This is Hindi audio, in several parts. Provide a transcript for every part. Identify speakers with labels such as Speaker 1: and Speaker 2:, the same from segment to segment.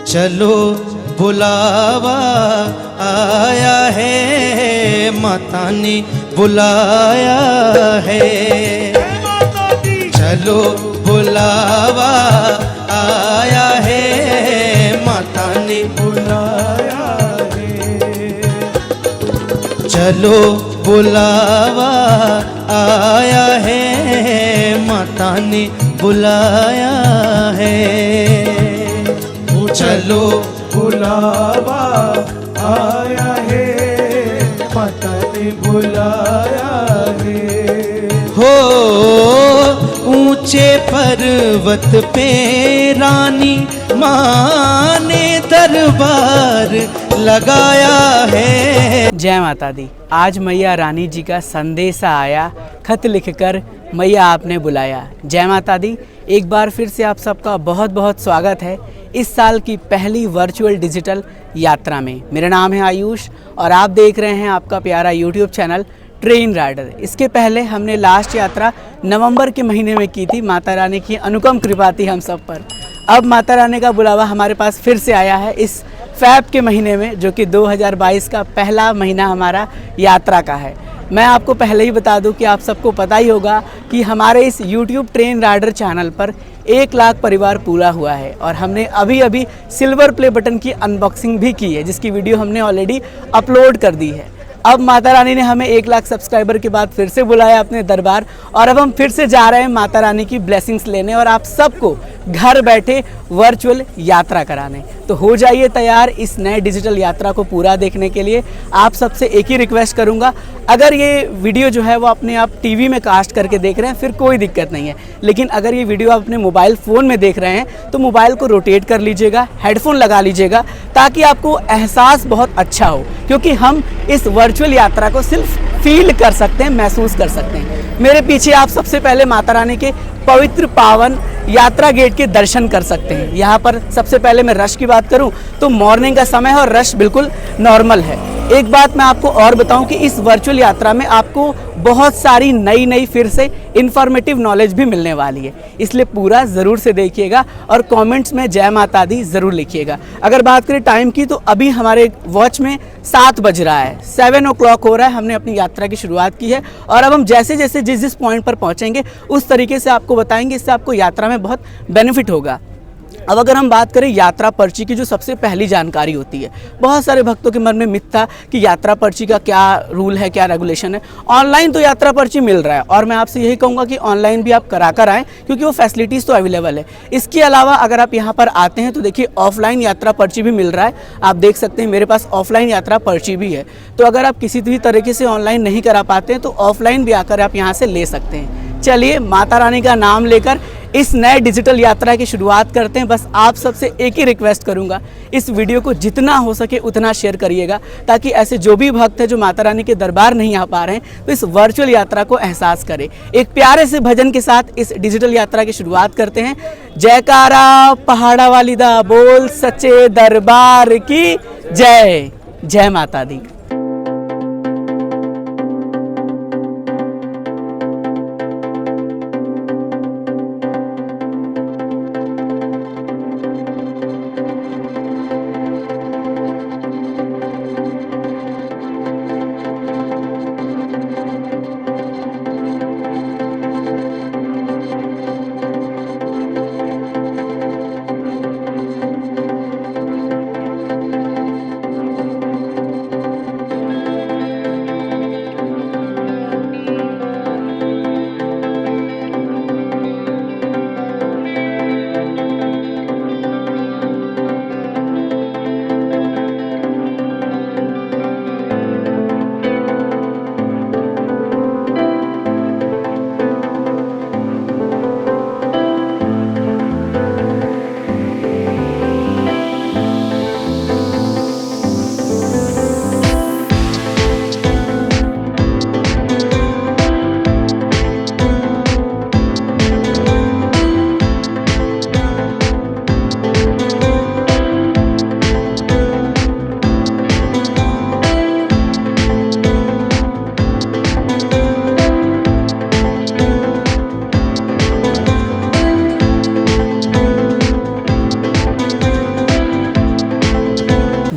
Speaker 1: चलो बुलावा आया है, माता ने बुलाया है। चलो बुलावा आया है, माता ने बुलाया है। चलो बुलावा आया है, माता ने बुलाया है। चलो
Speaker 2: बुलावा आया है, माता ने बुलाया है।
Speaker 1: हो ऊंचे पर्वत पे रानी माँ ने दरबार लगाया है।
Speaker 3: जय माता दी। आज मैया रानी जी का संदेशा आया, खत लिखकर मैया आपने बुलाया। जय माता दी। एक बार फिर से आप सबका बहुत बहुत स्वागत है इस साल की पहली वर्चुअल डिजिटल यात्रा में। मेरा नाम है आयुष और आप देख रहे हैं आपका प्यारा यूट्यूब चैनल ट्रेन राइडर। इसके पहले हमने लास्ट यात्रा नवंबर के महीने में की थी। माता रानी की अनुपम कृपा थी हम सब पर। अब माता रानी का बुलावा हमारे पास फिर से आया है इस फैब के महीने में, जो कि 2022 का पहला महीना हमारा यात्रा का है। मैं आपको पहले ही बता दूं कि आप सबको पता ही होगा कि हमारे इस YouTube ट्रेन राइडर चैनल पर 1 लाख परिवार पूरा हुआ है और हमने अभी सिल्वर प्ले बटन की अनबॉक्सिंग भी की है, जिसकी वीडियो हमने ऑलरेडी अपलोड कर दी है। अब माता रानी ने हमें 1 लाख सब्सक्राइबर के बाद फिर से बुलाया अपने दरबार और अब हम फिर से जा रहे हैं माता रानी की ब्लेसिंग्स लेने और आप सबको घर बैठे वर्चुअल यात्रा कराने। तो हो जाइए तैयार इस नए डिजिटल यात्रा को पूरा देखने के लिए। आप सबसे एक ही रिक्वेस्ट करूंगा, अगर ये वीडियो जो है वो अपने आप टीवी में कास्ट करके देख रहे हैं फिर कोई दिक्कत नहीं है, लेकिन अगर ये वीडियो आप अपने मोबाइल फ़ोन में देख रहे हैं तो मोबाइल को रोटेट कर लीजिएगा, हेडफोन लगा लीजिएगा, ताकि आपको एहसास बहुत अच्छा हो, क्योंकि हम इस वर्चुअल यात्रा को सिर्फ फील कर सकते हैं, महसूस कर सकते हैं। मेरे पीछे आप सबसे पहले माता रानी के पवित्र पावन यात्रा गेट के दर्शन कर सकते हैं। यहाँ पर सबसे पहले मैं रश की बात करूँ तो मॉर्निंग का समय है और रश बिल्कुल नॉर्मल है। एक बात मैं आपको और बताऊं कि इस वर्चुअल यात्रा में आपको बहुत सारी नई फिर से इन्फॉर्मेटिव नॉलेज भी मिलने वाली है, इसलिए पूरा ज़रूर से देखिएगा और कमेंट्स में जय माता दी ज़रूर लिखिएगा। अगर बात करें टाइम की तो अभी हमारे वॉच में 7 बज रहा है, 7 o'clock हो रहा है। हमने अपनी यात्रा की शुरुआत की है और अब हम जैसे जैसे जिस पॉइंट पर पहुँचेंगे उस तरीके से आपको बताएंगे, इससे आपको यात्रा में बहुत बेनिफिट होगा। अब अगर हम बात करें यात्रा पर्ची की, जो सबसे पहली जानकारी होती है, बहुत सारे भक्तों के मन में मिथ था कि यात्रा पर्ची का क्या रूल है, क्या रेगुलेशन है। ऑनलाइन तो यात्रा पर्ची मिल रहा है और मैं आपसे यही कहूँगा कि ऑनलाइन भी आप करा कर आएँ, क्योंकि वो फैसिलिटीज़ तो अवेलेबल है। इसके अलावा अगर आप यहाँ पर आते हैं तो देखिए ऑफलाइन यात्रा पर्ची भी मिल रहा है। आप देख सकते हैं मेरे पास ऑफलाइन यात्रा पर्ची भी है। तो अगर आप किसी भी तरीके से ऑनलाइन नहीं करा पाते हैं तो ऑफलाइन भी आकर आप यहाँ से ले सकते हैं। चलिए माता रानी का नाम लेकर इस नए डिजिटल यात्रा की शुरुआत करते हैं। बस आप सबसे एक ही रिक्वेस्ट करूंगा, इस वीडियो को जितना हो सके उतना शेयर करिएगा, ताकि ऐसे जो भी भक्त हैं जो माता रानी के दरबार नहीं आ पा रहे हैं तो इस वर्चुअल यात्रा को एहसास करें। एक प्यारे से भजन के साथ इस डिजिटल यात्रा की शुरुआत करते हैं। जयकारा पहाड़ा वाली दा बोल सच्चे दरबार की जय। जय माता दी।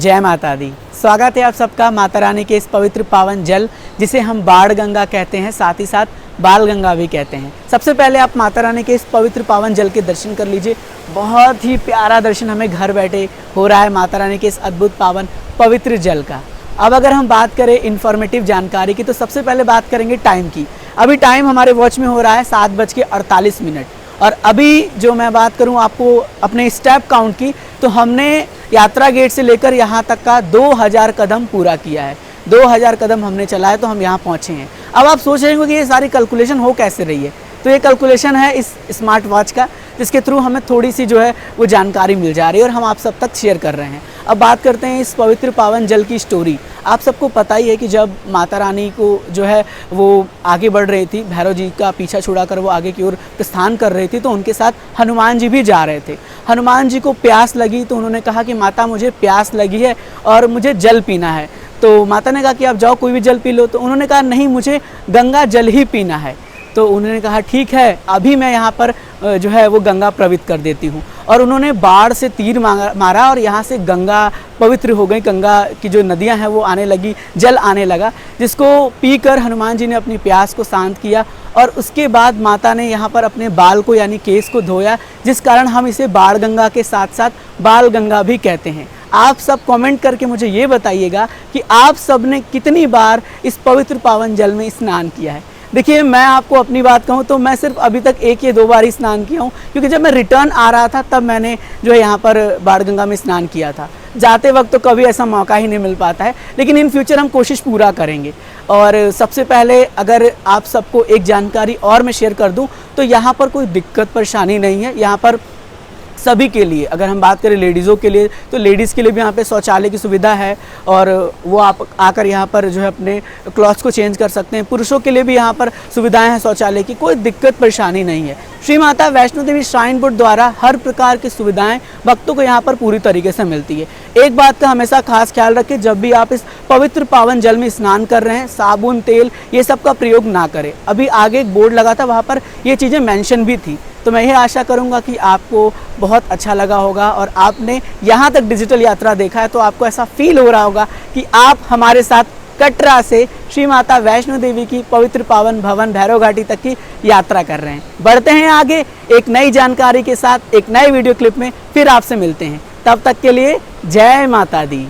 Speaker 3: जय माता दी। स्वागत है आप सबका माता रानी के इस पवित्र पावन जल जिसे हम बाढ़ गंगा कहते हैं, साथ ही साथ बाल गंगा भी कहते हैं। सबसे पहले आप माता रानी के इस पवित्र पावन जल के दर्शन कर लीजिए। बहुत ही प्यारा दर्शन हमें घर बैठे हो रहा है माता रानी के इस अद्भुत पावन पवित्र जल का। अब अगर हम बात करें इन्फॉर्मेटिव जानकारी की, तो सबसे पहले बात करेंगे टाइम की। अभी टाइम हमारे वॉच में हो रहा है 7:48 और अभी जो मैं बात करूं आपको अपने स्टेप काउंट की, तो हमने यात्रा गेट से लेकर यहाँ तक का 2000 कदम पूरा किया है। 2000 कदम हमने चला है तो हम यहाँ पहुँचे हैं। अब आप सोच रहे होंगे कि ये सारी कैलकुलेशन हो कैसे रही है, तो ये कैलकुलेशन है इस स्मार्ट वॉच का, जिसके थ्रू हमें थोड़ी सी जो है वो जानकारी मिल जा रही है और हम आप सब तक शेयर कर रहे हैं। अब बात करते हैं इस पवित्र पावन जल की स्टोरी। आप सबको पता ही है कि जब माता रानी को जो है वो आगे बढ़ रही थी, भैरव जी का पीछा छुड़ाकर वो आगे की ओर प्रस्थान कर रही थी, तो उनके साथ हनुमान जी भी जा रहे थे। हनुमान जी को प्यास लगी तो उन्होंने कहा कि माता मुझे प्यास लगी है और मुझे जल पीना है। तो माता ने कहा कि आप जाओ कोई भी जल पी लो। तो उन्होंने कहा नहीं, मुझे गंगा जल ही पीना है। तो उन्होंने कहा ठीक है, अभी मैं यहाँ पर जो है वो गंगा पवित्र कर देती हूँ। और उन्होंने बाढ़ से तीर मारा और यहाँ से गंगा पवित्र हो गई। गंगा की जो नदियाँ हैं वो आने लगी, जल आने लगा, जिसको पीकर हनुमान जी ने अपनी प्यास को शांत किया। और उसके बाद माता ने यहाँ पर अपने बाल को यानी केस को धोया, जिस कारण हम इसे बाढ़ गंगा के साथ साथ बाल गंगा भी कहते हैं। आप सब कमेंट करके मुझे ये बताइएगा कि आप सब ने कितनी बार इस पवित्र पावन जल में स्नान किया है। देखिए, मैं आपको अपनी बात कहूँ तो मैं सिर्फ अभी तक 1 या 2 बार ही स्नान किया हूँ, क्योंकि जब मैं रिटर्न आ रहा था तब मैंने जो है यहाँ पर बाढ़ गंगा में स्नान किया था। जाते वक्त तो कभी ऐसा मौका ही नहीं मिल पाता है, लेकिन इन फ्यूचर हम कोशिश पूरा करेंगे। और सबसे पहले अगर आप सबको एक जानकारी और मैं शेयर कर दूँ, तो यहाँ पर कोई दिक्कत परेशानी नहीं है। यहाँ पर सभी के लिए, अगर हम बात करें लेडीज़ों के लिए, तो लेडीज़ के लिए भी यहाँ पे शौचालय की सुविधा है और वो आप आकर यहाँ पर जो है अपने क्लॉथ्स को चेंज कर सकते हैं। पुरुषों के लिए भी यहाँ पर सुविधाएं हैं शौचालय की, कोई दिक्कत परेशानी नहीं है। श्री माता वैष्णो देवी श्राइन बोर्ड द्वारा हर प्रकार की सुविधाएं भक्तों को यहाँ पर पूरी तरीके से मिलती है। एक बात का हमेशा खास ख्याल रखें, जब भी आप इस पवित्र पावन जल में स्नान कर रहे हैं, साबुन, तेल ये सब का प्रयोग ना करें। अभी आगे एक बोर्ड लगा था, वहाँ पर ये चीज़ें मेंशन भी थी। तो मैं ये आशा करूंगा कि आपको बहुत अच्छा लगा होगा और आपने यहाँ तक डिजिटल यात्रा देखा है तो आपको ऐसा फील हो रहा होगा कि आप हमारे साथ कटरा से श्री माता वैष्णो देवी की पवित्र पावन भवन भैरव घाटी तक की यात्रा कर रहे हैं। बढ़ते हैं आगे एक नई जानकारी के साथ, एक नए वीडियो क्लिप में फिर आपसे मिलते हैं। तब तक के लिए जय माता दी।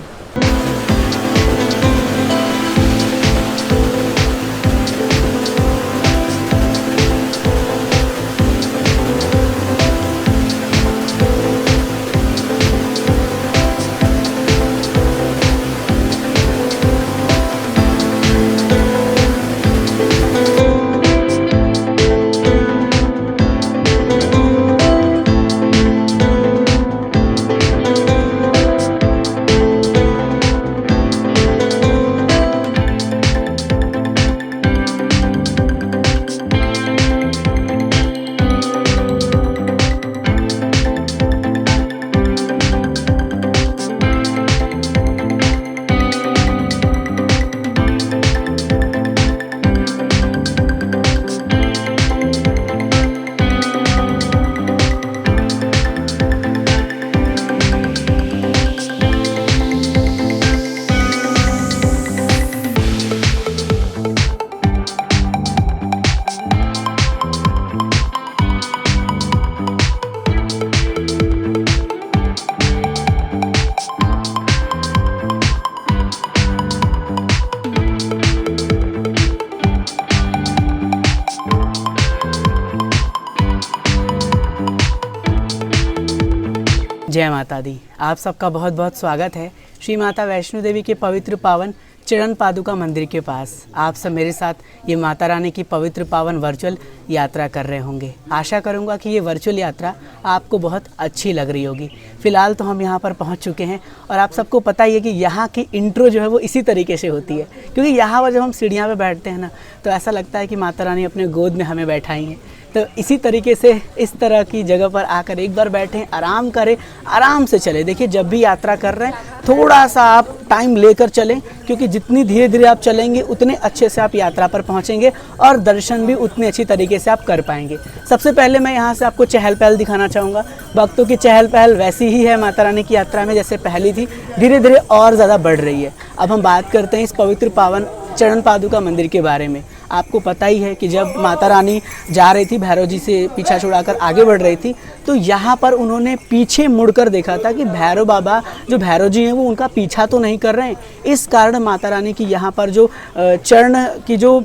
Speaker 3: जय माता दी। आप सबका बहुत बहुत स्वागत है श्री माता वैष्णो देवी के पवित्र पावन चरण पादुका मंदिर के पास। आप सब मेरे साथ ये माता रानी की पवित्र पावन वर्चुअल यात्रा कर रहे होंगे। आशा करूँगा कि ये वर्चुअल यात्रा आपको बहुत अच्छी लग रही होगी। फ़िलहाल तो हम यहाँ पर पहुँच चुके हैं और आप सबको पता ही है कि यहाँ की इंट्रो जो है वो इसी तरीके से होती है, क्योंकि यहाँ पर जब हम सीढ़ियाँ पर बैठते हैं ना, तो ऐसा लगता है कि माता रानी अपने गोद में हमें बैठाई हैं। तो इसी तरीके से इस तरह की जगह पर आकर एक बार बैठें, आराम करें, आराम से चलें। देखिए, जब भी यात्रा कर रहे हैं थोड़ा सा आप टाइम लेकर चलें, क्योंकि जितनी धीरे धीरे आप चलेंगे उतने अच्छे से आप यात्रा पर पहुंचेंगे और दर्शन भी उतने अच्छी तरीके से आप कर पाएंगे। सबसे पहले मैं यहाँ से आपको चहल पहल दिखाना चाहूँगा। भक्तों की चहल पहल वैसी ही है माता रानी की यात्रा में जैसे पहली थी, धीरे धीरे और ज़्यादा बढ़ रही है। अब हम बात करते हैं इस पवित्र पावन चरण पादुका मंदिर के बारे में। आपको पता ही है कि जब माता रानी जा रही थी, भैरव जी से पीछा छुड़ाकर आगे बढ़ रही थी, तो यहाँ पर उन्होंने पीछे मुड़कर देखा था कि भैरव बाबा जो भैरव जी हैं वो उनका पीछा तो नहीं कर रहे हैं। इस कारण माता रानी की यहाँ पर जो चरण की जो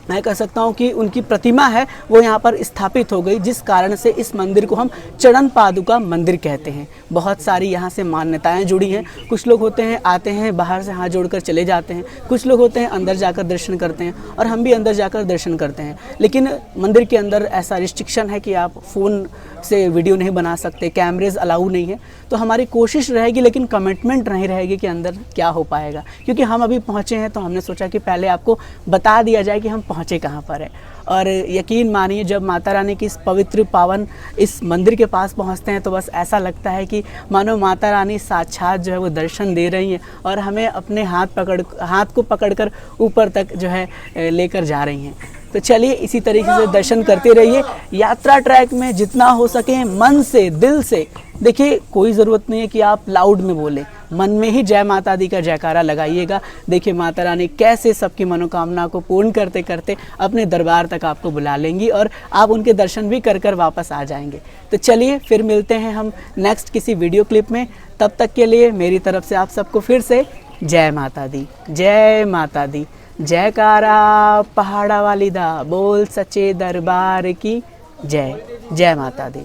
Speaker 3: मैं कह सकता हूँ कि उनकी प्रतिमा है वो यहाँ पर स्थापित हो गई, जिस कारण से इस मंदिर को हम चरण पादुका मंदिर कहते हैं। बहुत सारी यहाँ से मान्यताएं जुड़ी हैं। कुछ लोग होते हैं आते हैं बाहर से हाथ जोड़कर चले जाते हैं, कुछ लोग होते हैं अंदर जाकर दर्शन करते हैं, और हम भी अंदर जाकर दर्शन करते हैं। लेकिन मंदिर के अंदर ऐसा रिस्ट्रिक्शन है कि आप फ़ोन से वीडियो नहीं बना सकते, कैमरेज अलाउ नहीं है। तो हमारी कोशिश रहेगी, लेकिन कमिटमेंट नहीं रहेगी कि अंदर क्या हो पाएगा, क्योंकि हम अभी पहुँचे हैं तो हमने सोचा कि पहले आपको बता दिया जाए कि हम पहुँचे कहाँ पर है। और यकीन मानिए जब माता रानी की इस पवित्र पावन इस मंदिर के पास पहुंचते हैं तो बस ऐसा लगता है कि मानो माता रानी साक्षात जो है वो दर्शन दे रही हैं और हमें अपने हाथ को पकड़कर ऊपर तक जो है लेकर जा रही हैं। तो चलिए इसी तरीके से दर्शन करते रहिए। यात्रा ट्रैक में जितना हो सके मन से, दिल से, देखिए कोई ज़रूरत नहीं है कि आप लाउड में बोलें, मन में ही जय माता दी का जयकारा लगाइएगा। देखिए माता रानी कैसे सबकी मनोकामना को पूर्ण करते करते अपने दरबार तक आपको बुला लेंगी और आप उनके दर्शन भी कर कर वापस आ जाएंगे। तो चलिए फिर मिलते हैं हम नेक्स्ट किसी वीडियो क्लिप में। तब तक के लिए मेरी तरफ से आप सबको फिर से जय माता दी, जय माता दी। जयकारा पहाड़ा वाली दा, बोल सच्चे दरबार की जय। जय माता दी।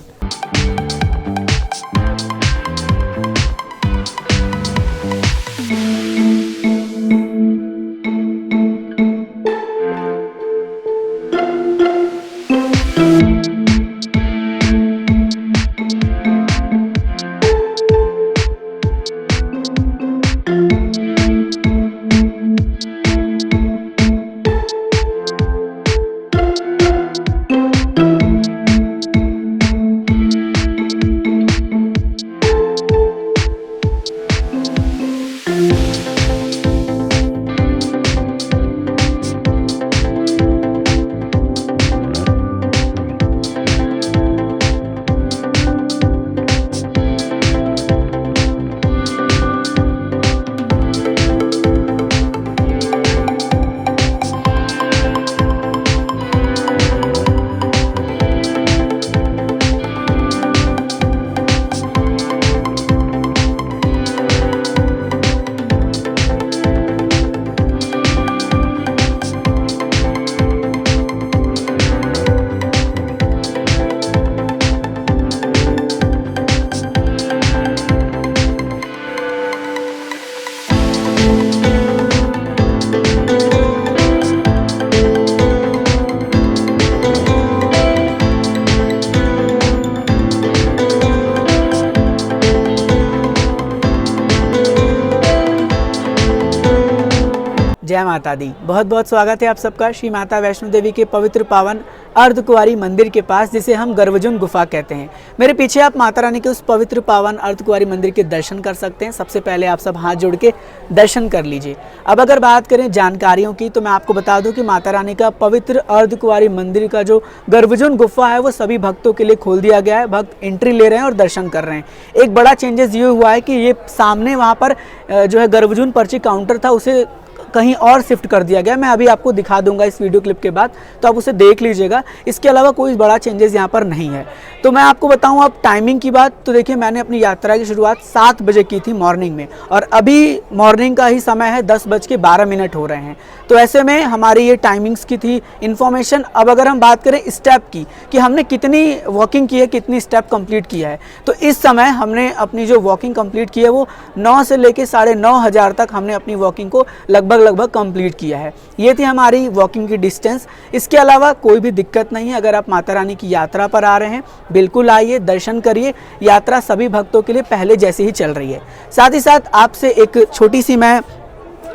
Speaker 3: जय माता दी। बहुत बहुत स्वागत है आप सबका श्री माता वैष्णो देवी के पवित्र पावन अर्धकुंवारी मंदिर के पास, जिसे हम गर्वजुन गुफा कहते हैं। मेरे पीछे आप माता रानी के उस पवित्र पावन अर्धकुंवारी मंदिर के दर्शन कर सकते हैं। सबसे पहले आप सब हाथ जोड़ के दर्शन कर लीजिए। अब अगर बात करें जानकारियों की तो मैं आपको बता दूं कि माता रानी का पवित्र अर्धकुंवारी मंदिर का जो गर्वजुन गुफा है वो सभी भक्तों के लिए खोल दिया गया है। भक्त एंट्री ले रहे हैं और दर्शन कर रहे हैं। एक बड़ा चेंजेस ये हुआ है कि ये सामने वहाँ पर जो है गर्वजुन पर्ची काउंटर था उसे कहीं और शिफ्ट कर दिया गया। मैं अभी आपको दिखा दूंगा इस वीडियो क्लिप के बाद, तो आप उसे देख लीजिएगा। इसके अलावा कोई बड़ा चेंजेस यहाँ पर नहीं है। तो मैं आपको बताऊँ अब टाइमिंग की बात, तो देखिए मैंने अपनी यात्रा की शुरुआत 7 बजे की थी मॉर्निंग में, और अभी मॉर्निंग का ही समय है, 10:12 हो रहे हैं। तो ऐसे में हमारी ये टाइमिंग्स की थी इन्फॉर्मेशन। अब अगर हम बात करें स्टेप की कि हमने कितनी वॉकिंग की है, कितनी स्टेप कंप्लीट किया है, तो इस समय हमने अपनी जो वॉकिंग कंप्लीट की है वो 9 से लेकर 9,500 तक हमने अपनी वॉकिंग को लगभग कंप्लीट किया है। ये थी हमारी वॉकिंग की डिस्टेंस। इसके अलावा कोई भी दिक्कत नहीं है। अगर आप माता रानी की यात्रा पर आ रहे हैं, बिल्कुल आइए, दर्शन करिए। यात्रा सभी भक्तों के लिए पहले जैसे ही चल रही है। साथ ही साथ आपसे एक छोटी सी मैं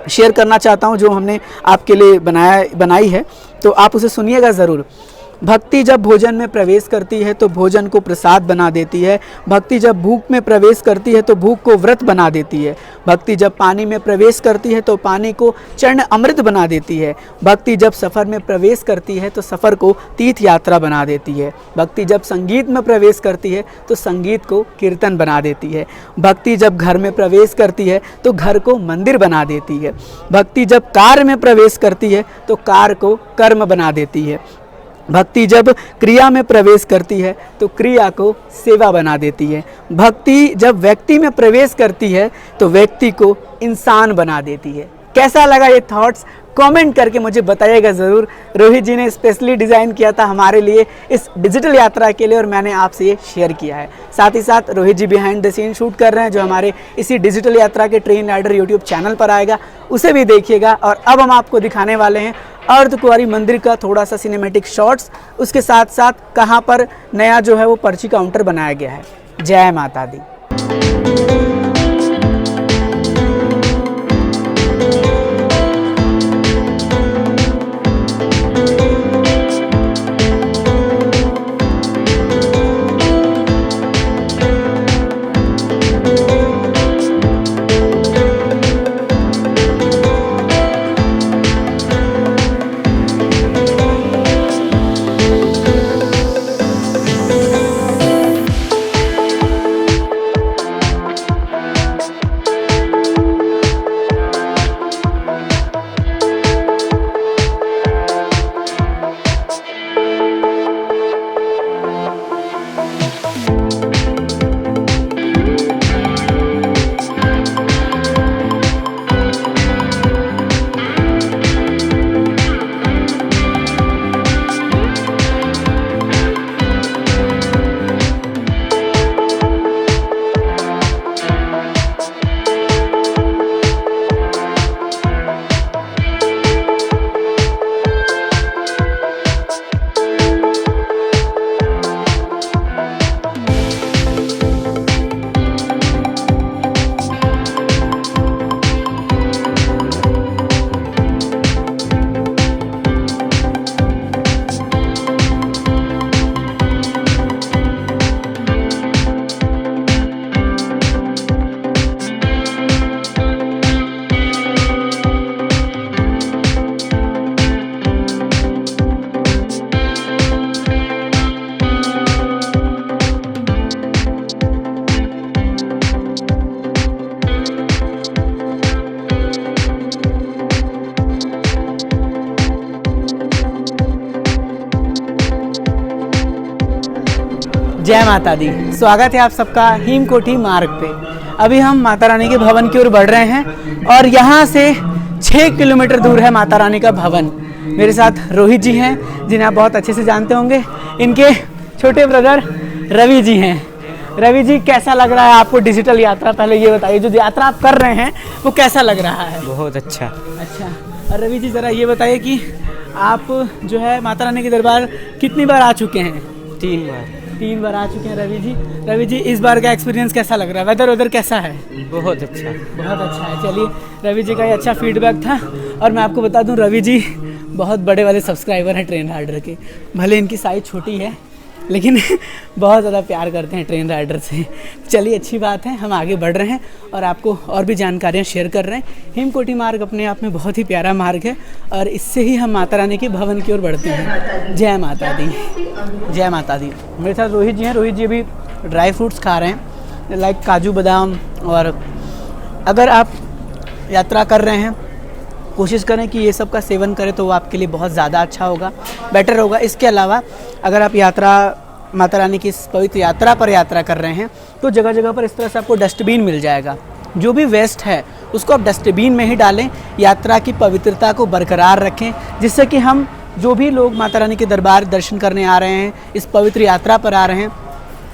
Speaker 3: शेयर करना चाहता हूं जो हमने आपके लिए बनाई है, तो आप उसे सुनिएगा ज़रूर। भक्ति जब भोजन में प्रवेश करती है तो भोजन को प्रसाद बना देती है। भक्ति जब भूख में प्रवेश करती है तो भूख को व्रत बना देती है। भक्ति जब पानी में प्रवेश करती है तो पानी को चरण अमृत बना देती है। भक्ति जब सफ़र में प्रवेश करती है तो सफ़र को तीर्थ यात्रा बना देती है। भक्ति जब संगीत में प्रवेश करती है तो संगीत को कीर्तन बना देती है। भक्ति जब घर में प्रवेश करती है तो घर को मंदिर बना देती है। भक्ति जब कार्य में प्रवेश करती है तो कार्य को कर्म बना देती है। भक्ति जब क्रिया में प्रवेश करती है तो क्रिया को सेवा बना देती है। भक्ति जब व्यक्ति में प्रवेश करती है तो व्यक्ति को इंसान बना देती है। कैसा लगा ये थॉट्स कमेंट करके मुझे बताइएगा ज़रूर। रोहित जी ने स्पेशली डिज़ाइन किया था हमारे लिए इस डिजिटल यात्रा के लिए और मैंने आपसे ये शेयर किया है। साथ ही साथ रोहित जी बिहाइंड द सीन शूट कर रहे हैं जो हमारे इसी डिजिटल यात्रा के ट्रेन राइडर यूट्यूब चैनल पर आएगा, उसे भी देखिएगा। और अब हम आपको दिखाने वाले हैं अर्धकुंवारी मंदिर का थोड़ा सा सिनेमैटिक शॉट्स, उसके साथ साथ कहाँ पर नया जो है वो पर्ची काउंटर बनाया गया है। जय माता दी। जय माता दी। स्वागत है आप सबका हेमकोटी मार्ग पे। अभी हम माता रानी के भवन की ओर बढ़ रहे हैं और यहाँ से 6 किलोमीटर दूर है माता रानी का भवन। मेरे साथ रोहित जी हैं जिन्हें आप बहुत अच्छे से जानते होंगे। इनके छोटे ब्रदर रवि जी हैं। रवि जी, कैसा लग रहा है आपको डिजिटल यात्रा? पहले ये बताइए, जो यात्रा आप कर रहे हैं वो कैसा लग रहा है?
Speaker 4: बहुत अच्छा।
Speaker 3: अच्छा, और रवि जी ज़रा ये बताइए कि आप जो है माता रानी के दरबार कितनी बार आ चुके हैं? 3 बार आ चुके हैं रवि जी। रवि जी, इस बार का एक्सपीरियंस कैसा लग रहा है? वेदर कैसा है?
Speaker 4: बहुत अच्छा।
Speaker 3: बहुत अच्छा है। चलिए, रवि जी का ये अच्छा फीडबैक था। और मैं आपको बता दूं, रवि जी बहुत बड़े वाले सब्सक्राइबर हैं ट्रेन राइडर के। भले इनकी साइज़ छोटी है लेकिन बहुत ज़्यादा प्यार करते हैं ट्रेन राइडर से। चलिए, अच्छी बात है, हम आगे बढ़ रहे हैं और आपको और भी जानकारियाँ शेयर कर रहे हैं। हेमकोटी मार्ग अपने आप में बहुत ही प्यारा मार्ग है और इससे ही हम माता रानी के भवन की ओर बढ़ते हैं। जय माता दी। जय माता दी। मेरे साथ रोहित जी हैं। रोहित जी अभी ड्राई फ्रूट्स खा रहे हैं, लाइक काजू बादाम। और अगर आप यात्रा कर रहे हैं, कोशिश करें कि ये सब का सेवन करें तो वो आपके लिए बहुत ज़्यादा अच्छा होगा, बेटर होगा। इसके अलावा अगर आप यात्रा माता रानी की इस पवित्र यात्रा पर यात्रा कर रहे हैं तो जगह जगह पर इस तरह से आपको डस्टबिन मिल जाएगा। जो भी वेस्ट है उसको आप डस्टबिन में ही डालें। यात्रा की पवित्रता को बरकरार रखें, जिससे कि हम जो भी लोग माता रानी के दरबार दर्शन करने आ रहे हैं, इस पवित्र यात्रा पर आ रहे हैं,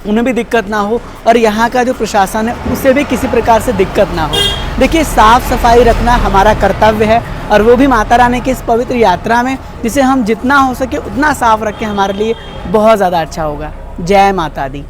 Speaker 3: उन्हें भी दिक्कत ना हो और यहाँ का जो प्रशासन है उसे भी किसी प्रकार से दिक्कत ना हो। देखिए, साफ़ सफाई रखना हमारा कर्तव्य है और वो भी माता रानी की इस पवित्र यात्रा में, जिसे हम जितना हो सके उतना साफ रखें, हमारे लिए बहुत ज़्यादा अच्छा होगा। जय माता दी।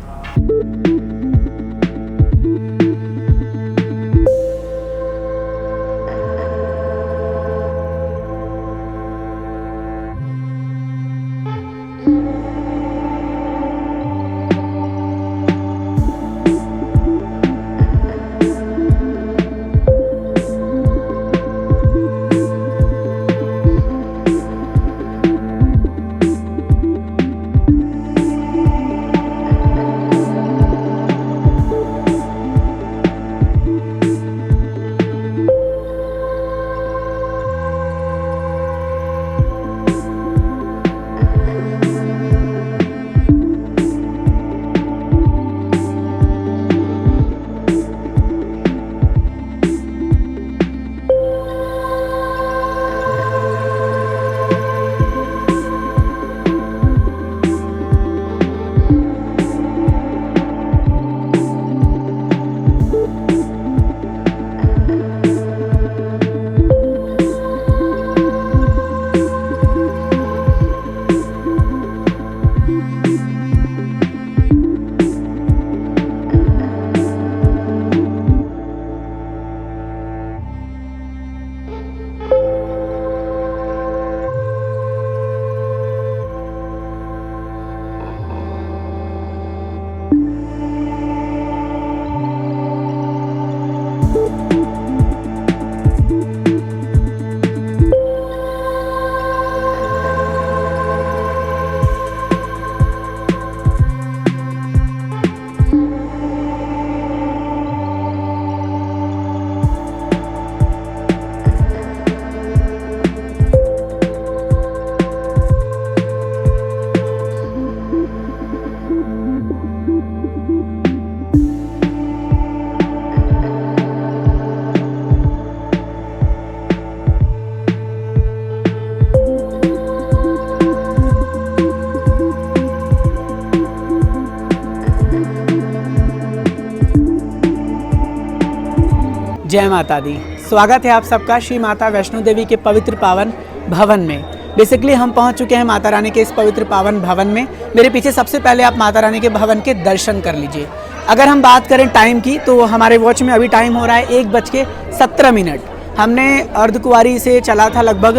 Speaker 3: जय माता दी। स्वागत है आप सबका श्री माता वैष्णो देवी के पवित्र पावन भवन में। बेसिकली हम पहुंच चुके हैं माता रानी के इस पवित्र पावन भवन में। मेरे पीछे सबसे पहले आप माता रानी के भवन के दर्शन कर लीजिए। अगर हम बात करें टाइम की तो हमारे वॉच में अभी टाइम हो रहा है 1:17। हमने अर्धकुंवारी से चला था लगभग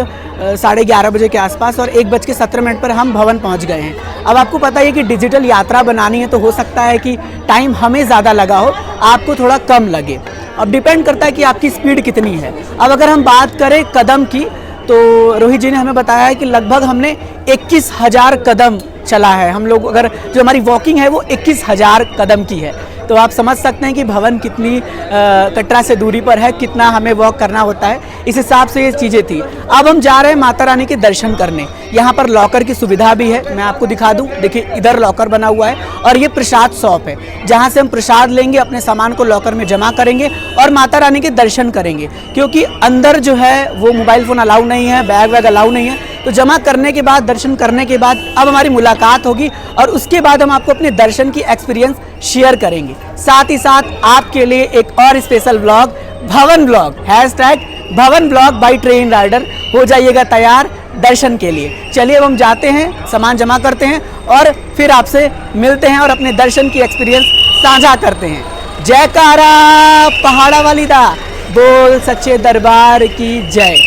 Speaker 3: 11:30 बजे के आसपास और 1:17 पर हम भवन पहुंच गए हैं। अब आपको पता है कि डिजिटल यात्रा बनानी है तो हो सकता है कि टाइम हमें ज़्यादा लगा हो, आपको थोड़ा कम लगे। अब डिपेंड करता है कि आपकी स्पीड कितनी है। अब अगर हम बात करें कदम की तो रोहित जी ने हमें बताया है कि लगभग हमने 21,000 कदम चला है। हम लोग अगर जो हमारी वॉकिंग है वो 21,000 कदम की है, तो आप समझ सकते हैं कि भवन कितनी कटरा से दूरी पर है, कितना हमें वॉक करना होता है। इस हिसाब से ये चीज़ें थी। अब हम जा रहे हैं माता रानी के दर्शन करने। यहाँ पर लॉकर की सुविधा भी है, मैं आपको दिखा दूँ। देखिए इधर लॉकर बना हुआ है और ये प्रसाद शॉप है जहाँ से हम प्रसाद लेंगे, अपने सामान को लॉकर में जमा करेंगे और माता रानी के दर्शन करेंगे। क्योंकि अंदर जो है वो मोबाइल फ़ोन अलाउ नहीं है, बैग वैग अलाउ नहीं है। तो जमा करने के बाद, दर्शन करने के बाद अब हमारी मुलाकात होगी और उसके बाद हम आपको अपने दर्शन की एक्सपीरियंस शेयर करेंगे। साथ ही साथ आपके लिए एक और स्पेशल व्लॉग, भवन व्लॉग, #भवन व्लॉग बाई ट्रेन राइडर। हो जाइएगा तैयार दर्शन के लिए। चलिए अब हम जाते हैं, सामान जमा करते हैं और फिर आपसे मिलते हैं और अपने दर्शन की एक्सपीरियंस साझा करते हैं। जयकारा पहाड़ा वाली दा, बोल सच्चे दरबार की जय।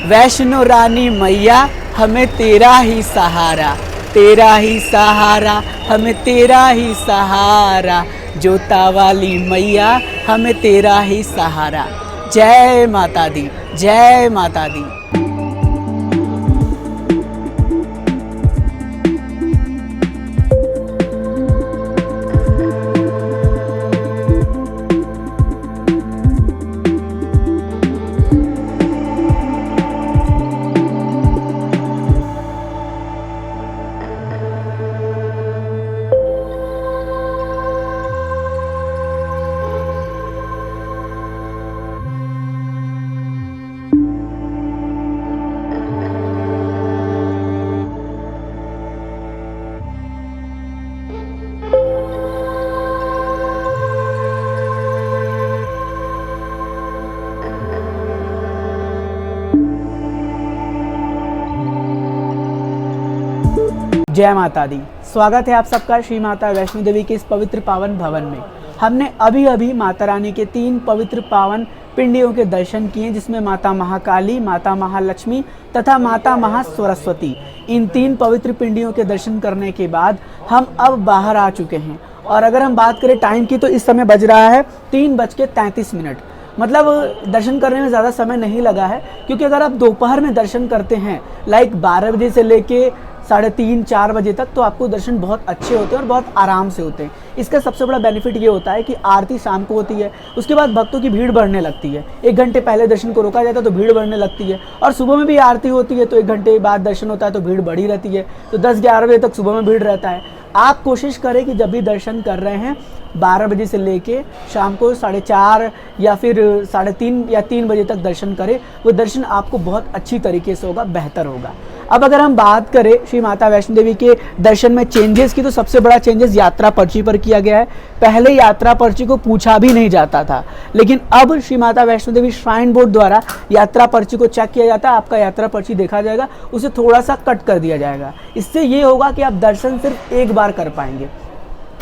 Speaker 3: वैष्णो रानी मैया हमें तेरा ही सहारा, तेरा ही सहारा, हमें तेरा ही सहारा। जोता वाली मैया हमें तेरा ही सहारा। जय माता दी, जय माता दी। जय माता दी। स्वागत है आप सबका श्री माता वैष्णो देवी के इस पवित्र पावन भवन में। हमने अभी अभी माता रानी के 3 पवित्र पावन पिंडियों के दर्शन किए, जिसमें माता महाकाली, माता महालक्ष्मी तथा माता महासरस्वती। इन 3 पवित्र पिंडियों के दर्शन करने के बाद हम अब बाहर आ चुके हैं। और अगर हम बात करें टाइम की तो इस समय बज रहा है 3:33। मतलब दर्शन करने में ज़्यादा समय नहीं लगा है, क्योंकि अगर आप दोपहर में दर्शन करते हैं लाइक 12 बजे से लेके 3:30-4 बजे तक, तो आपको दर्शन बहुत अच्छे होते हैं और बहुत आराम से होते हैं। इसका सबसे बड़ा बेनिफिट ये होता है कि आरती शाम को होती है, उसके बाद भक्तों की भीड़ बढ़ने लगती है। 1 घंटे पहले दर्शन को रोका जाता है तो भीड़ बढ़ने लगती है, और सुबह में भी आरती होती है तो 1 घंटे बाद दर्शन होता है तो भीड़ बढ़ी रहती है। तो 10-11 बजे तक सुबह में भीड़ रहता है। आप कोशिश करें कि जब भी दर्शन कर रहे हैं 12 बजे से लेके शाम को 4:30 या फिर 3:30 या 3 बजे तक दर्शन करें। वो दर्शन आपको बहुत अच्छी तरीके से होगा, बेहतर होगा। अब अगर हम बात करें श्री माता वैष्णो देवी के दर्शन में चेंजेस की, तो सबसे बड़ा चेंजेस यात्रा पर्ची पर किया गया है। पहले यात्रा पर्ची को पूछा भी नहीं जाता था, लेकिन अब श्री माता वैष्णो देवी श्राइन बोर्ड द्वारा यात्रा पर्ची को चेक किया जाता है। आपका यात्रा पर्ची देखा जाएगा, उसे थोड़ा सा कट कर दिया जाएगा। इससे ये होगा कि आप दर्शन सिर्फ एक बार कर पाएंगे,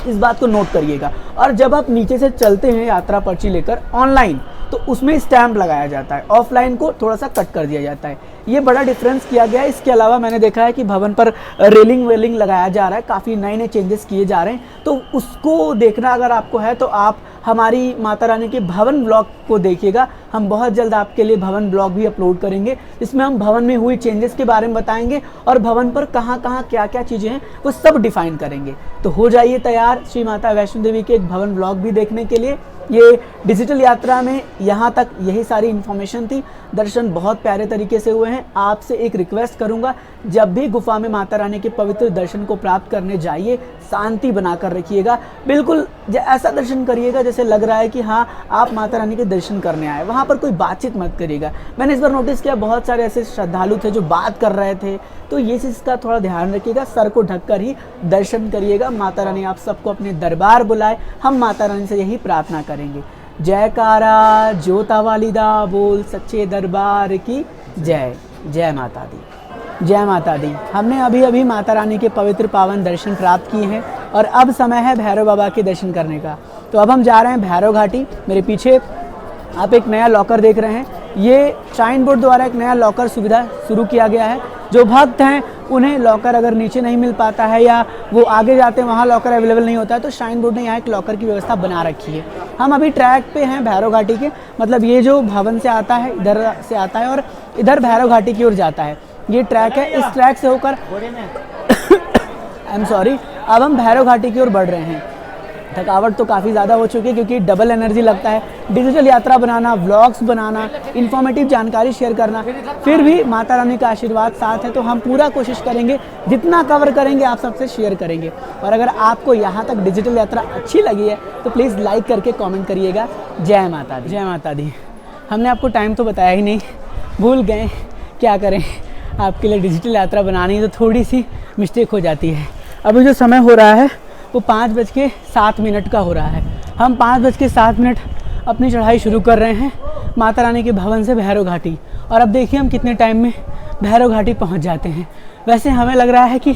Speaker 3: इस बात को नोट करिएगा। और जब आप नीचे से चलते हैं यात्रा पर्ची लेकर ऑनलाइन, तो उसमें स्टैंप लगाया जाता है, ऑफलाइन को थोड़ा सा कट कर दिया जाता है। ये बड़ा डिफरेंस किया गया है। इसके अलावा मैंने देखा है कि भवन पर रेलिंग वेलिंग लगाया जा रहा है, काफ़ी नए चेंजेस किए जा रहे हैं। तो उसको देखना अगर आपको है तो आप हमारी माता रानी के भवन ब्लॉग को देखिएगा। हम बहुत जल्द आपके लिए भवन ब्लॉग भी अपलोड करेंगे, इसमें हम भवन में हुई चेंजेस के बारे में बताएंगे और भवन पर कहाँ कहाँ क्या क्या चीज़ें हैं वो सब डिफाइन करेंगे। तो हो जाइए तैयार श्री माता वैष्णो देवी के एक भवन ब्लॉग भी देखने के लिए। ये डिजिटल यात्रा में यहाँ तक यही सारी इन्फॉर्मेशन थी। दर्शन बहुत प्यारे तरीके से हुए हैं। आपसे एक रिक्वेस्ट करूँगा, जब भी गुफा में माता रानी के पवित्र दर्शन को प्राप्त करने जाइए, शांति बनाकर रखिएगा। बिल्कुल ऐसा दर्शन करिएगा जैसे लग रहा है कि हाँ आप माता रानी के दर्शन करने आए। वहाँ पर कोई बातचीत मत करिएगा। मैंने इस बार नोटिस किया बहुत सारे ऐसे श्रद्धालु थे जो बात कर रहे थे, तो ये चीज़ का थोड़ा ध्यान रखिएगा। सर को ढककर ही दर्शन करिएगा। माता रानी आप सबको अपने दरबार बुलाए, हम माता रानी से यही प्रार्थना करेंगे। जयकारा जोता वालिदा बोल सच्चे दरबार की जय। जय माता दी, जय माता दी। हमने अभी अभी माता रानी के पवित्र पावन दर्शन प्राप्त किए हैं और अब समय है भैरव बाबा के दर्शन करने का। तो अब हम जा रहे हैं भैरव घाटी। मेरे पीछे आप एक नया लॉकर देख रहे हैं, ये श्राइन बोर्ड द्वारा एक नया लॉकर सुविधा शुरू किया गया है। जो भक्त हैं उन्हें लॉकर अगर नीचे नहीं मिल पाता है या वो आगे जाते हैं वहाँ लॉकर अवेलेबल नहीं होता है, तो श्राइन बोर्ड ने यहाँ एक लॉकर की व्यवस्था बना रखी है। हम अभी ट्रैक पे हैं भैरव घाटी के, मतलब ये जो भवन से आता है इधर से आता है और इधर भैरव घाटी की ओर जाता है, ये ट्रैक है। इस ट्रैक से होकर आई एम सॉरी, अब हम भैरव घाटी की ओर बढ़ रहे हैं। थकावट तो काफ़ी ज़्यादा हो चुकी है क्योंकि डबल एनर्जी लगता है, डिजिटल यात्रा बनाना, व्लॉग्स बनाना, इन्फॉर्मेटिव जानकारी शेयर करना, फिर भी माता रानी का आशीर्वाद साथ है तो हम पूरा कोशिश करेंगे, जितना कवर करेंगे आप सबसे शेयर करेंगे। और अगर आपको यहाँ तक डिजिटल यात्रा अच्छी लगी है तो प्लीज़ लाइक करके कमेंट करिएगा। जय माता दी, जय माता दी। हमने आपको टाइम तो बताया ही नहीं, भूल गए, क्या करें, आपके लिए डिजिटल यात्रा बनानी है तो थोड़ी सी मिस्टेक हो जाती है। अभी जो समय हो रहा है वो 5:07 का हो रहा है। हम 5:07 अपनी चढ़ाई शुरू कर रहे हैं माता रानी के भवन से भैरव घाटी, और अब देखिए हम कितने टाइम में भैरव घाटी पहुंच जाते हैं। वैसे हमें लग रहा है कि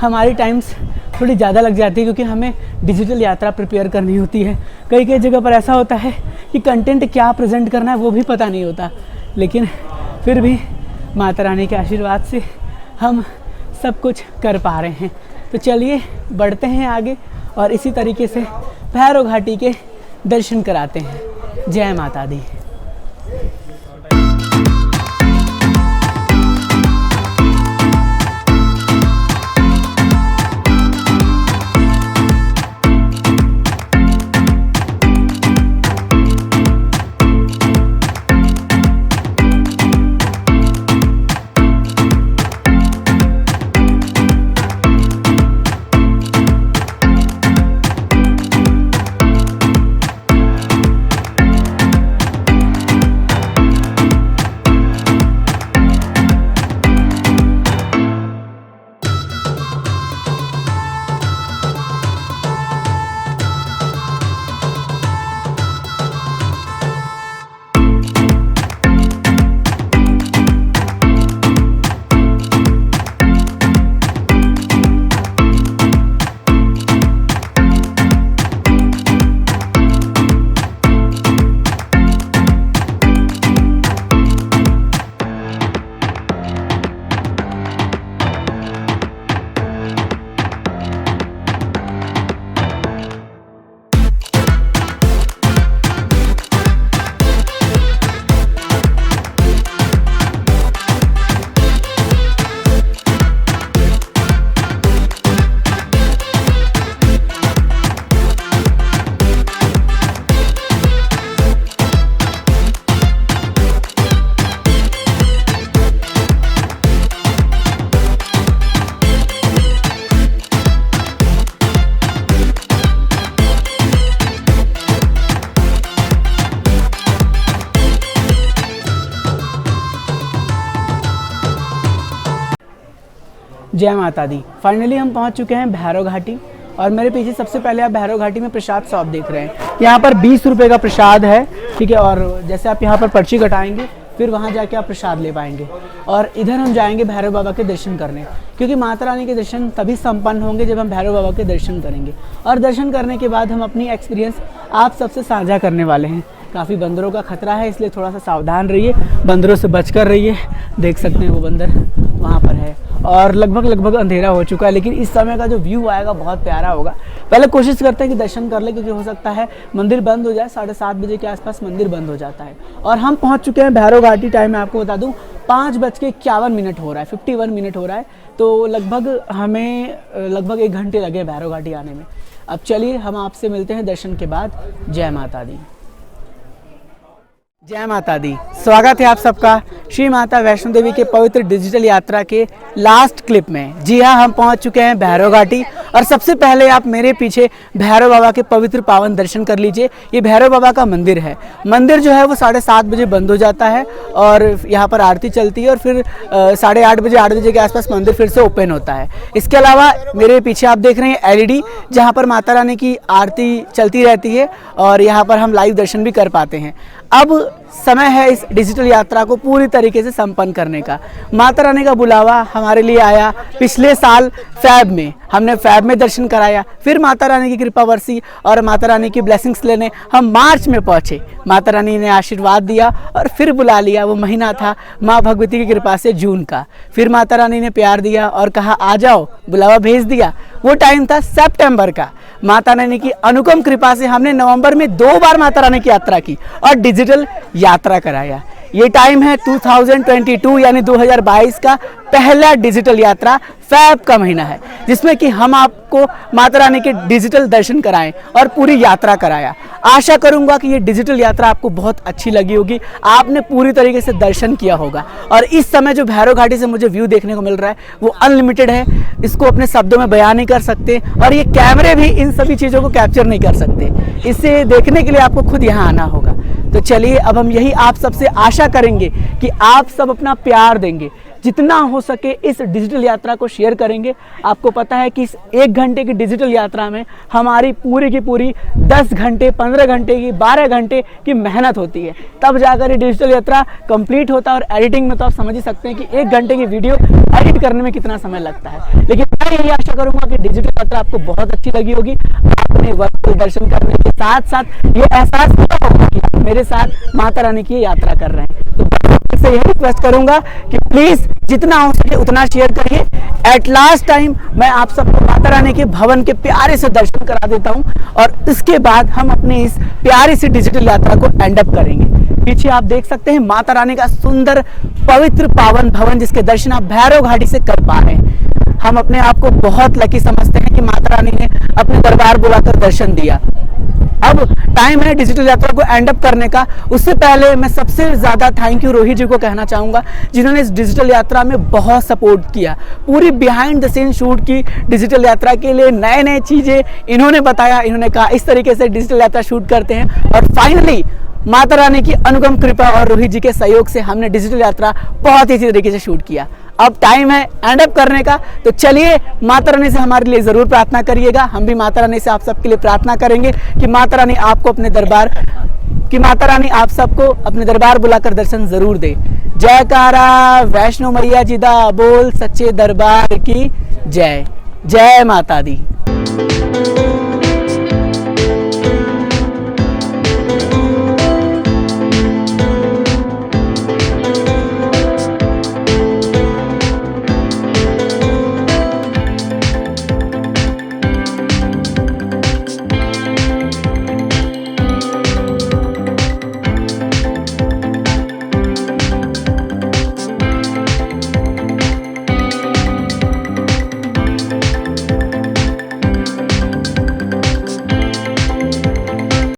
Speaker 3: हमारी टाइम्स थोड़ी ज़्यादा लग जाती है क्योंकि हमें डिजिटल यात्रा प्रिपेयर करनी होती है। कई कई जगह पर ऐसा होता है कि कंटेंट क्या प्रेजेंट करना है वो भी पता नहीं होता, लेकिन फिर भी माता रानी के आशीर्वाद से हम सब कुछ कर पा रहे हैं। तो चलिए बढ़ते हैं आगे और इसी तरीके से भैरव घाटी के दर्शन कराते हैं। जय माता दी। जय माता दी। फाइनली हम पहुंच चुके हैं भैरव घाटी और मेरे पीछे सबसे पहले आप भैरव घाटी में प्रसाद शॉप देख रहे हैं। यहाँ पर 20 रुपये का प्रसाद है, ठीक है। और जैसे आप यहाँ पर पर्ची कटाएंगे फिर वहाँ जाके आप प्रसाद ले पाएंगे। और इधर हम जाएंगे भैरव बाबा के दर्शन करने, क्योंकि माता रानी के दर्शन तभी संपन्न होंगे जब हम भैरव बाबा के दर्शन करेंगे। और दर्शन करने के बाद हम अपनी एक्सपीरियंस आप सबसे साझा करने वाले हैं। काफ़ी बंदरों का खतरा है, इसलिए थोड़ा सा सावधान रहिए, बंदरों से बचकर रहिए। देख सकते हैं वो बंदर वहाँ पर है और लगभग अंधेरा हो चुका है, लेकिन इस समय का जो व्यू आएगा बहुत प्यारा होगा। पहले कोशिश करते हैं कि दर्शन कर ले, क्योंकि हो सकता है मंदिर बंद हो जाए। 7:30 बजे के आसपास मंदिर बंद हो जाता है। और हम पहुँच चुके हैं भैरव घाटी। टाइम मैं आपको बता दूँ 5:51 हो रहा है, 51 मिनट हो रहा है। तो हमें लगभग 1 घंटे लगे भैरव घाटी आने में। अब चलिए हम आपसे मिलते हैं दर्शन के बाद। जय माता दी। जय माता दी। स्वागत है आप सबका श्री माता वैष्णो देवी के पवित्र डिजिटल यात्रा के लास्ट क्लिप में। जी हाँ, हम पहुंच चुके हैं भैरव घाटी और सबसे पहले आप मेरे पीछे भैरव बाबा के पवित्र पावन दर्शन कर लीजिए। ये भैरव बाबा का मंदिर है। मंदिर जो है वो 7:30 बजे बंद हो जाता है और यहाँ पर आरती चलती है और फिर 8:30 बजे 8 बजे के आसपास मंदिर फिर से ओपन होता है। इसके अलावा मेरे पीछे आप देख रहे हैं LED, जहाँ पर माता रानी की आरती चलती रहती है और यहाँ पर हम लाइव दर्शन भी कर पाते हैं। अब समय है इस डिजिटल यात्रा को पूरी तरीके से संपन्न करने का। माता रानी का बुलावा हमारे लिए आया पिछले साल फैब में, हमने फैब में दर्शन कराया, फिर माता रानी की कृपा बरसी और माता रानी की ब्लेसिंग्स लेने हम मार्च में पहुंचे। माता रानी ने आशीर्वाद दिया और फिर बुला लिया। वो महीना था माँ भगवती की कृपा से जून का। फिर माता रानी ने प्यार दिया और कहा आ जाओ, बुलावा भेज दिया। वो टाइम था सितंबर का। माता रानी की अनुपम कृपा से हमने नवंबर में 2 बार माता रानी की यात्रा की और डिजिटल यात्रा कराया। ये टाइम है 2022 यानी 2022 का पहला डिजिटल यात्रा, फैब का महीना है, जिसमें कि हम आपको माता रानी के डिजिटल दर्शन कराएं और पूरी यात्रा कराया। आशा करूंगा कि ये डिजिटल यात्रा आपको बहुत अच्छी लगी होगी, आपने पूरी तरीके से दर्शन किया होगा। और इस समय जो भैरव घाटी से मुझे व्यू देखने को मिल रहा है वो अनलिमिटेड है, इसको अपने शब्दों में बयान नहीं कर सकते और ये कैमरे भी इन सभी चीज़ों को कैप्चर नहीं कर सकते। इसे देखने के लिए आपको खुद यहाँ आना होगा। तो चलिए अब हम यही आप सबसे आशा करेंगे कि आप सब अपना प्यार देंगे, जितना हो सके इस डिजिटल यात्रा को शेयर करेंगे। आपको पता है कि इस 1 घंटे की डिजिटल यात्रा में हमारी पूरी की पूरी 10 घंटे 15 घंटे की 12 घंटे की मेहनत होती है, तब जाकर ये डिजिटल यात्रा कंप्लीट होता है। और एडिटिंग में तो आप समझ ही सकते हैं कि 1 घंटे की वीडियो एडिट करने में कितना समय लगता है। लेकिन मैं यही आशा करूंगा कि डिजिटल यात्रा आपको बहुत अच्छी लगी होगी। आपने वक्त दर्शन करने के साथ साथ ये एहसास किया होगा कि आप मेरे साथ माता रानी की यात्रा कर रहे हैं। तो से यही रिक्वेस्ट करूंगा कि प्लीज जितना हो सके उतना शेयर करिए। एट लास्ट टाइम मैं आप सबको माता रानी के भवन के प्यारे से दर्शन करा देता हूं और इसके बाद हम अपनी इस प्यारी सी डिजिटल यात्रा को एंड अप करेंगे। पीछे आप देख सकते हैं माता रानी का सुंदर पवित्र पावन भवन, जिसके दर्शन आप भैरव घाटी से कर पा रहे हैं। हम अपने आप को बहुत लकी समझते हैं कि माता रानी ने अपने दरबार बुलाकर दर्शन दिया। अब टाइम है डिजिटल यात्रा को एंड अप करने का। उससे पहले मैं सबसे ज़्यादा थैंक यू रोहित जी को कहना चाहूँगा, जिन्होंने इस डिजिटल यात्रा में बहुत सपोर्ट किया। पूरी बिहाइंड द सीन शूट की डिजिटल यात्रा के लिए, नए नए चीज़ें इन्होंने बताया। इन्होंने कहा इस तरीके से डिजिटल यात्रा शूट करते हैं और फाइनली माता रानी की अनुगम कृपा और रोहित जी के सहयोग से हमने डिजिटल यात्रा बहुत ही अच्छी तरीके से शूट किया। अब टाइम है एंड अप करने का। तो चलिए माता रानी से हमारे लिए जरूर प्रार्थना करिएगा। हम भी माता रानी से आप सबके लिए प्रार्थना करेंगे कि माता रानी आपको अपने दरबार माता रानी आप सबको अपने दरबार बुलाकर दर्शन जरूर दे। जयकारा वैष्णो मैया जी दा बोल, सच्चे दरबार की जय। जय माता दी।